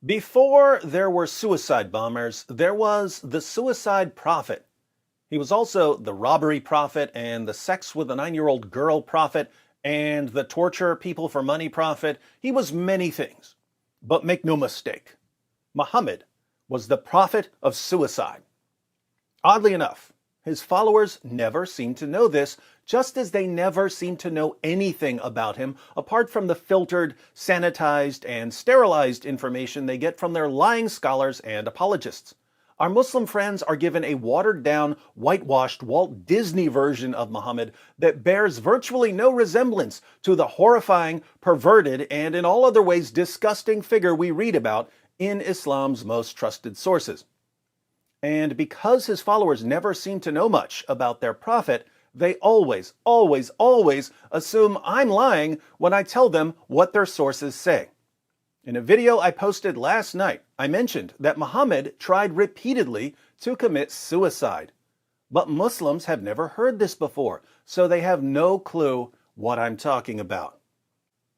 Before there were suicide bombers, there was the suicide prophet. He was also the robbery prophet and the sex with a 9-year-old girl prophet and the torture people for money prophet. He was many things. But make no mistake, Muhammad was the prophet of suicide. Oddly enough, his followers never seemed to know this, just as they never seemed to know anything about him apart from the filtered, sanitized, and sterilized information they get from their lying scholars and apologists. Our Muslim friends are given a watered-down, whitewashed Walt Disney version of Muhammad that bears virtually no resemblance to the horrifying, perverted, and in all other ways disgusting figure we read about in Islam's most trusted sources. And because his followers never seem to know much about their prophet, they always assume I'm lying when I tell them what their sources say. In a video I posted last night, I mentioned that Muhammad tried repeatedly to commit suicide. But Muslims have never heard this before, so they have no clue what I'm talking about.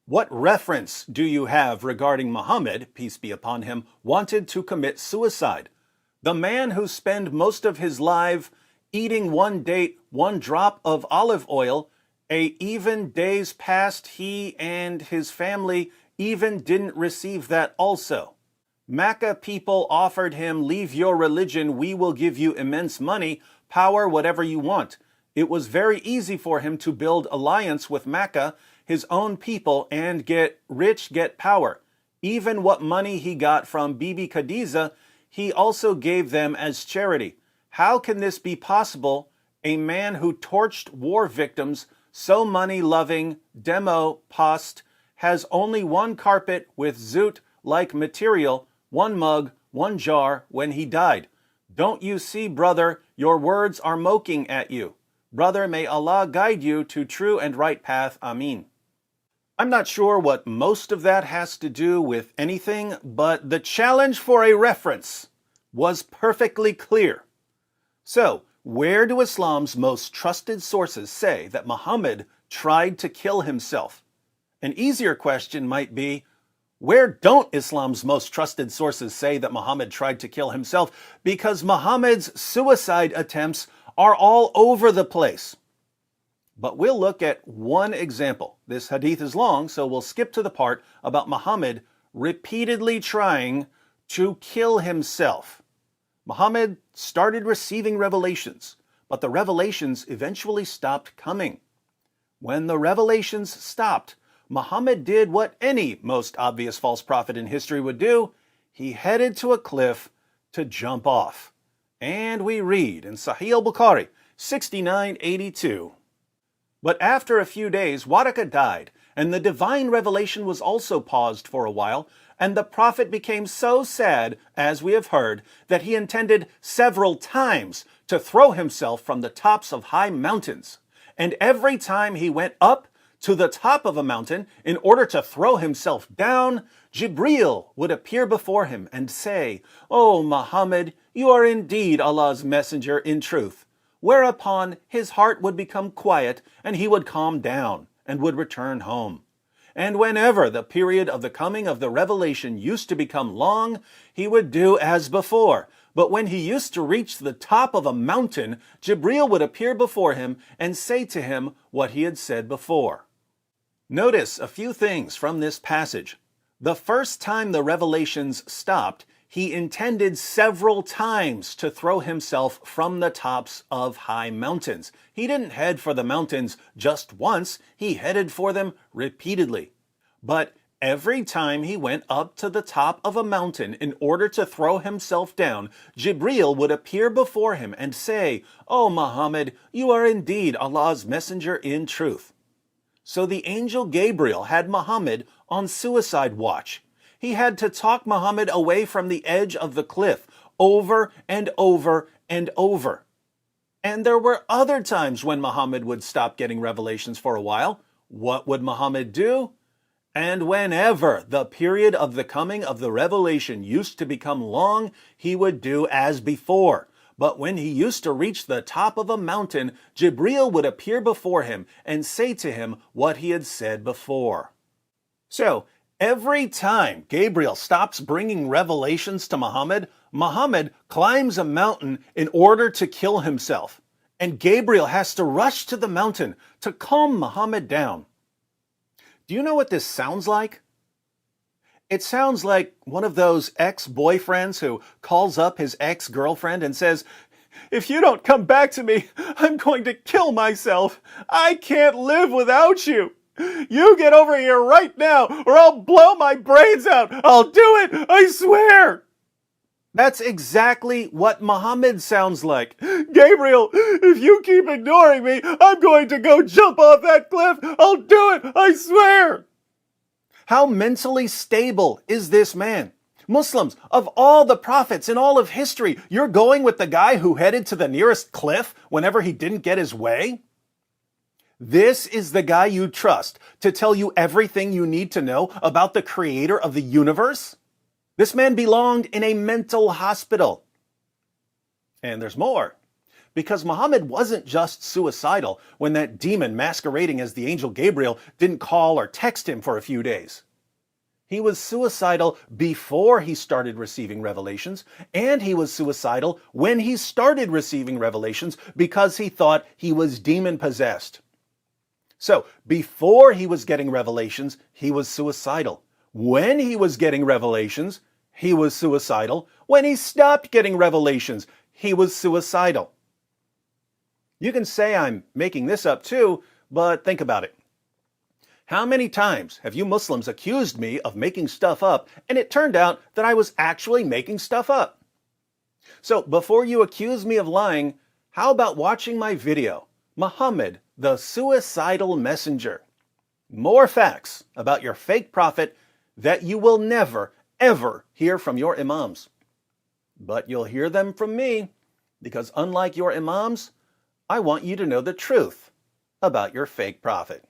What reference do you have regarding Muhammad, peace be upon him, wanted to commit suicide? The man who spent most of his life eating one date, one drop of olive oil, even days past he and his family even didn't receive that also. Makkah people offered him, leave your religion, we will give you immense money, power, whatever you want. It was very easy for him to build alliance with Makkah, his own people, and get rich, get power. Even what money he got from Bibi Khadija, he also gave them as charity. How can this be possible? A man who torched war victims, so money-loving, demo post, has only one carpet with zoot-like material, one mug, one jar when he died. Don't you see, brother, your words are mocking at you. Brother, may Allah guide you to true and right path. Ameen. I'm not sure what most of that has to do with anything, but the challenge for a reference was perfectly clear. So, where do Islam's most trusted sources say that Muhammad tried to kill himself? An easier question might be, where don't Islam's most trusted sources say that Muhammad tried to kill himself? Because Muhammad's suicide attempts are all over the place. But we'll look at one example. This hadith is long, so we'll skip to the part about Muhammad repeatedly trying to kill himself. Muhammad started receiving revelations, but the revelations eventually stopped coming. When the revelations stopped, Muhammad did what any most obvious false prophet in history would do. He headed to a cliff to jump off. And we read in Sahih al-Bukhari, 6982. But after a few days, Waraka died, and the divine revelation was also paused for a while, and the prophet became so sad, as we have heard, that he intended several times to throw himself from the tops of high mountains. And every time he went up to the top of a mountain in order to throw himself down, Jibreel would appear before him and say, "O Muhammad, you are indeed Allah's messenger in truth." Whereupon his heart would become quiet and he would calm down and would return home. And whenever the period of the coming of the revelation used to become long, he would do as before. But when he used to reach the top of a mountain, Jibreel would appear before him and say to him what he had said before. Notice a few things from this passage. The first time the revelations stopped, he intended several times to throw himself from the tops of high mountains. He didn't head for the mountains just once, he headed for them repeatedly. But every time he went up to the top of a mountain in order to throw himself down, Jibreel would appear before him and say, "O Muhammad, you are indeed Allah's messenger in truth." So the angel Gabriel had Muhammad on suicide watch. He had to talk Muhammad away from the edge of the cliff over and over and over. And there were other times when Muhammad would stop getting revelations for a while. What would Muhammad do? And whenever the period of the coming of the revelation used to become long, he would do as before. But when he used to reach the top of a mountain, Jibreel would appear before him and say to him what he had said before. So, Every time Gabriel stops bringing revelations to Muhammad, Muhammad climbs a mountain in order to kill himself. And Gabriel has to rush to the mountain to calm Muhammad down. Do you know what this sounds like? It sounds like one of those ex-boyfriends who calls up his ex-girlfriend and says, "If you don't come back to me, I'm going to kill myself. I can't live without you. You get over here right now or I'll blow my brains out. I'll do it, I swear." That's exactly what Muhammad sounds like. "Gabriel, if you keep ignoring me, I'm going to go jump off that cliff. I'll do it, I swear." How mentally stable is this man? Muslims, of all the prophets in all of history, you're going with the guy who headed to the nearest cliff whenever he didn't get his way? This is the guy you trust to tell you everything you need to know about the creator of the universe? This man belonged in a mental hospital. And there's more. Because Muhammad wasn't just suicidal when that demon masquerading as the angel Gabriel didn't call or text him for a few days. He was suicidal before he started receiving revelations, and he was suicidal when he started receiving revelations because he thought he was demon-possessed. So, before he was getting revelations, he was suicidal. When he was getting revelations, he was suicidal. When he stopped getting revelations, he was suicidal. You can say I'm making this up too, but think about it. How many times have you Muslims accused me of making stuff up, and it turned out that I was actually making stuff up? So before you accuse me of lying, how about watching my video, Muhammad, the Suicidal Messenger? More facts about your fake prophet that you will never, ever hear from your imams. But you'll hear them from me, because unlike your imams, I want you to know the truth about your fake prophet.